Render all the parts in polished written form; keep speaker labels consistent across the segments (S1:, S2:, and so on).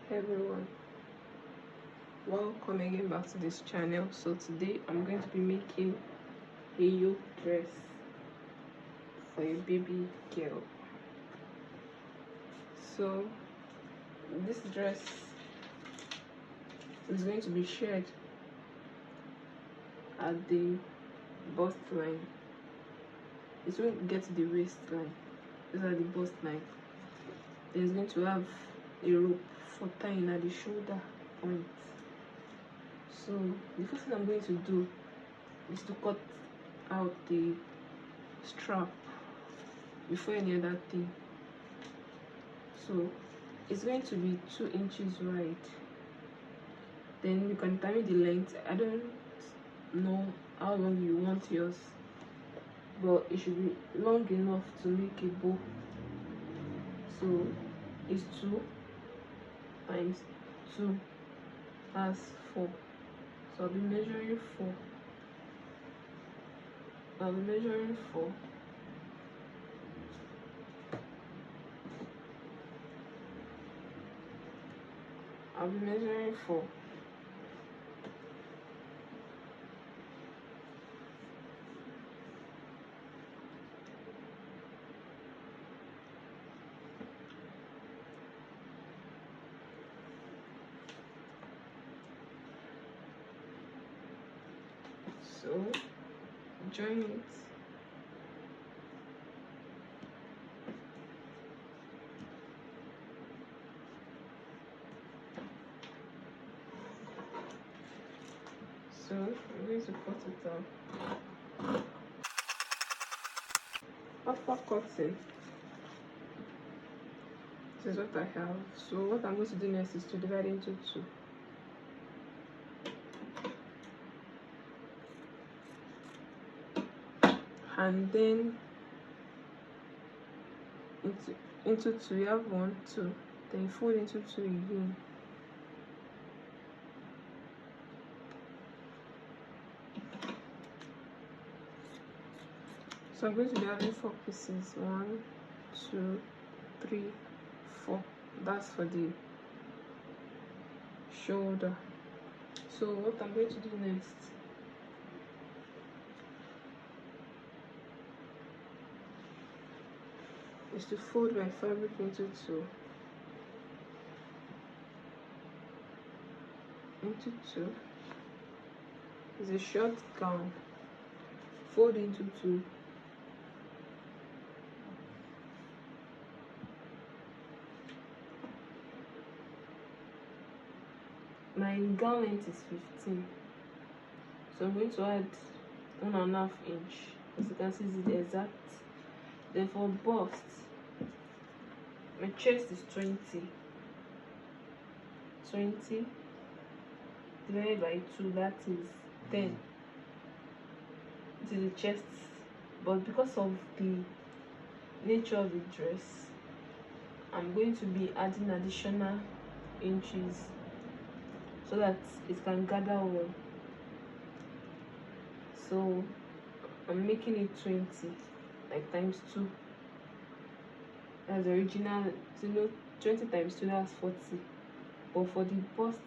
S1: Hey everyone, welcome again back to this channel. So today I'm going to be making a yoke dress for a baby girl. So this dress is going to be shared at the bust line. It won't get to the waistline. This is at the bust line. Then it's going to have a rope for tying at the shoulder point. So the first thing I'm going to do is to cut out the strap before any other thing. So it's going to be 2 inches wide. Then you can determine the length. I don't know how long you want yours, but it should be long enough to make a bow. So it's 2 times 2 as 4. So I'll be measuring 4. I'll be measuring 4. I'll be measuring 4. So join it. So I'm going to cut it out. After cutting, this is what I have. So what I'm going to do next is to divide it into 2. And then into 2 you have 1, 2, then you fold into 2 again. So I'm going to be having 4 pieces. 1, 2, 3, 4. That's for the shoulder. So what I'm going to do next is to fold my fabric into 2. It's a short gown. Fold into 2. My gown length is 15, so I'm going to add 1.5 inch. As you can see, this is the exact. Then for bust, my chest is 20 divided by 2, that is 10. It is the chest, but because of the nature of the dress, I'm going to be adding additional inches so that it can gather well. So I'm making it 20, like times 2. That's the original. So 20 times 2, that's 40. But for the bust,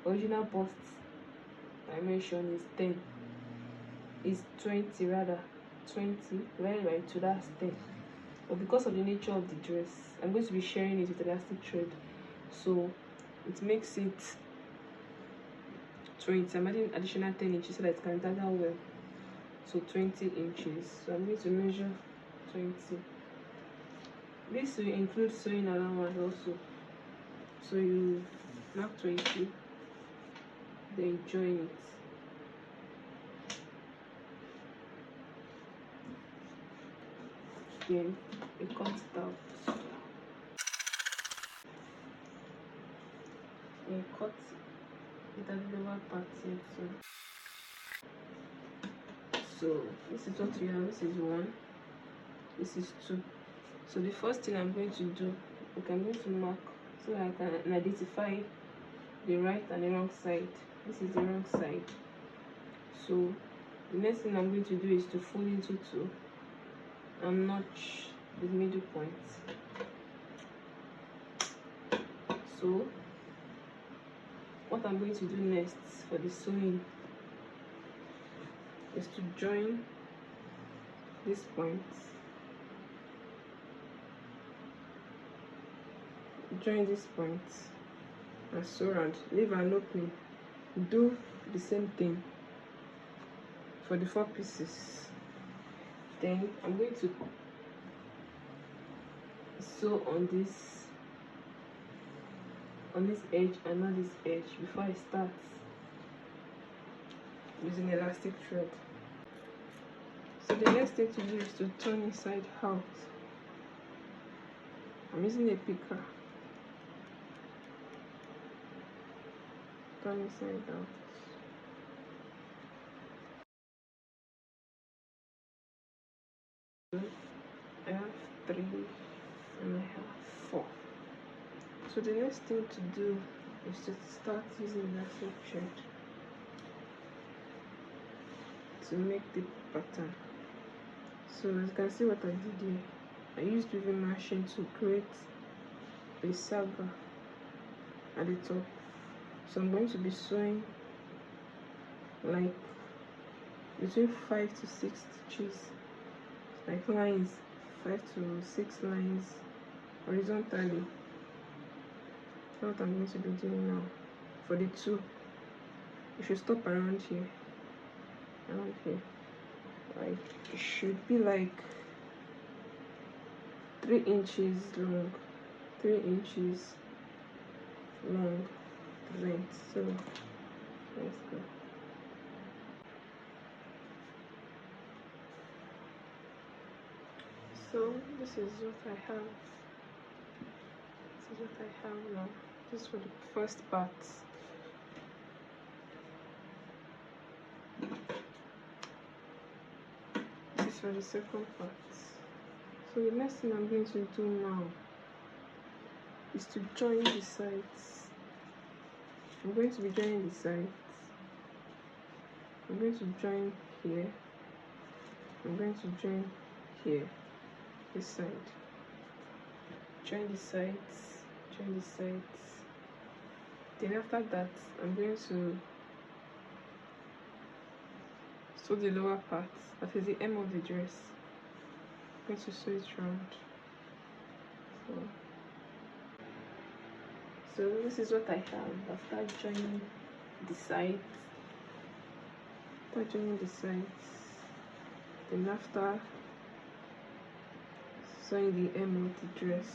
S1: original bust dimension is 10. It's 20 rather. 20 divided by 2, that's 10. But because of the nature of the dress, I'm going to be sharing it with elastic thread, so it makes it 20. I'm adding additional 10 inches so that it can gather well. So 20 inches. So I'm going to measure 20. This will include sewing allowance also. So you mark 20, then join it. Then you cut it out. You cut it at the lower part here too. So this is what we have. This is 1, this is 2. So the first thing I'm going to do, I'm going to mark so I can identify the right and the wrong side. This is the wrong side. So the next thing I'm going to do is to fold into 2 and notch the middle point. So what I'm going to do next for the sewing is to join this point, and sew around, leave an opening. Do the same thing for the 4 pieces. Then I'm going to sew on this edge and on this edge before I start using elastic thread. So the next thing to do is to turn inside out. I'm using a picker. Turn inside out. I have 3 and I have 4. So the next thing to do is to start using elastic thread to make the pattern. So as you can see what I did here, I used weaving machine to create a saga at the top. So I'm going to be sewing like between 5 to 6 stitches, like lines, 5 to 6 lines horizontally. That's what I'm going to be doing now. For the 2, you should stop around here, like it should be like 3 inches long, 3 inches long length. So let's go. So this is what I have. Now. This is for the first part. This is for the second part. So the next thing I'm going to do now is to join the sides. I'm going to be joining the sides. I'm going to join here. I'm going to join here, this side. Join the sides, join the sides. Then after that, I'm going to sew the lower part, that is the hem of the dress. I'm going to sew it round. So this is what I have after joining the sides. Then after sewing the hem of the dress.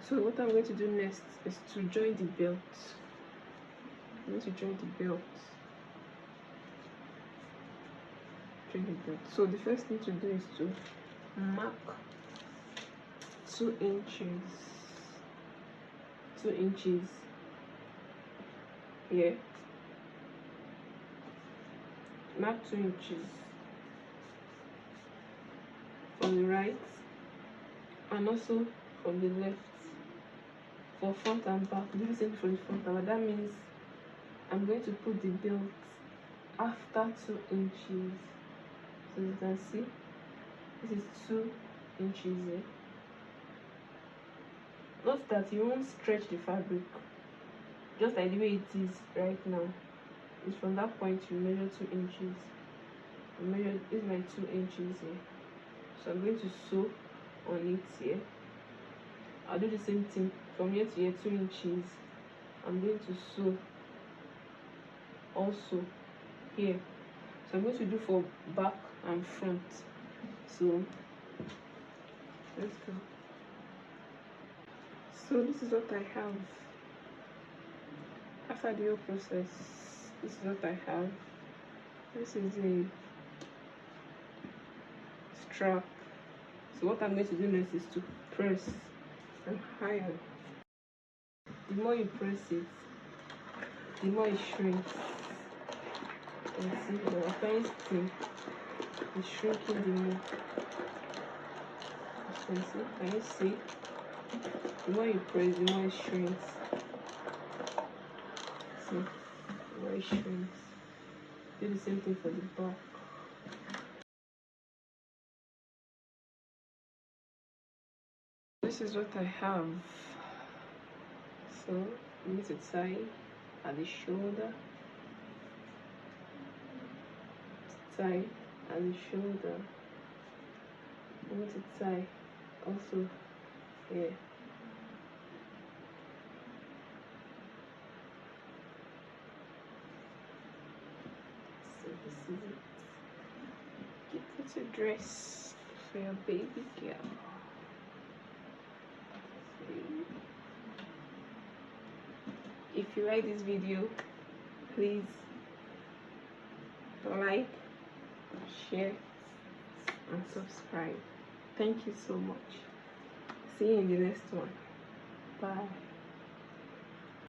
S1: So what I'm going to do next is to join the belt. I'm going to join the belt. So the first thing to do is to mark 2 inches. 2 inches here. Mark 2 inches from the right and also from the left for front and back. Do the same for the front and back. That means I'm going to put the belt after 2 inches. So you can see this is 2 inches here. Note that you won't stretch the fabric, just like the way it is right now. It's from that point you measure 2 inches. You measure, this is my 2 inches here. So I'm going to sew on it here. I'll do the same thing from here to here, 2 inches. I'm going to sew also here. So I'm going to do for back and front. So let's go. So this is what I have after the whole process. This is what I have. This is a strap. So what I'm going to do next is to press and iron. The more you press it, the more it shrinks. You see the appliance thing is shrinking the more. Can you see? The more you press, the more it shrinks. See, the more it shrinks. Do the same thing for the back. This is what I have So you need to tie at the shoulder, tie at the shoulder. You need to tie also here. So this is it. Get a dress for your baby girl. If you like this video, please like, share and subscribe. Thank you so much. See you in the next one. Bye.